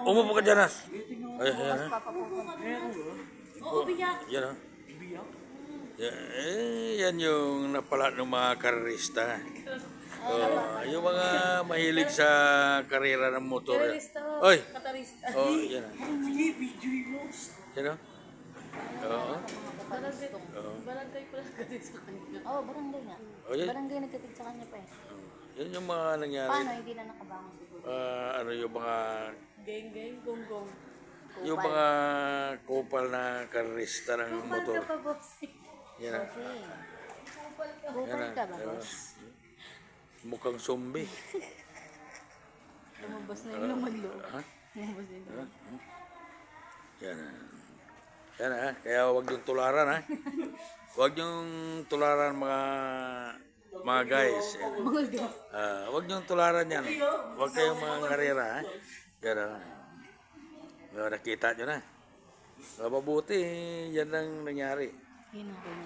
Umupo ka dyan, Nas. Ay, yan, ha? Oo, biyak. Yan, ha? Yan yung napala ng mga karerista. Yung mga mahilig sa karera ng motor. Terorista. Oy! Katarista. Yan, ha? Yan, ha? Oo. Barangay pala katid sa kanya. Oo, barangay nga. Yan. Barangay nagkatid sa kanya pa eh. Yan yung mga nangyari. Paano hindi na nakabangon siguro? Ano yung mga Geng, gonggong. yung mga kupal na karerista ng motor. Ka pa, boss. Yan, ha? Okay. Yan, Kupal ha? ka ba, Yan, ha? boss? Mukhang zombie. Lumabas na yung laman loob. Ha? Lumabas na yung laman. Yan, ha? Yan, ha? Kaya huwag yung tularan, ha? Huwag yung tularan mga guys. Yan. Huwag yung tularan yan. Huwag kayong mga karera, ha? Yan, ha? Nakita nyo na. Mabuti, yan ang nangyari. Yun ako na.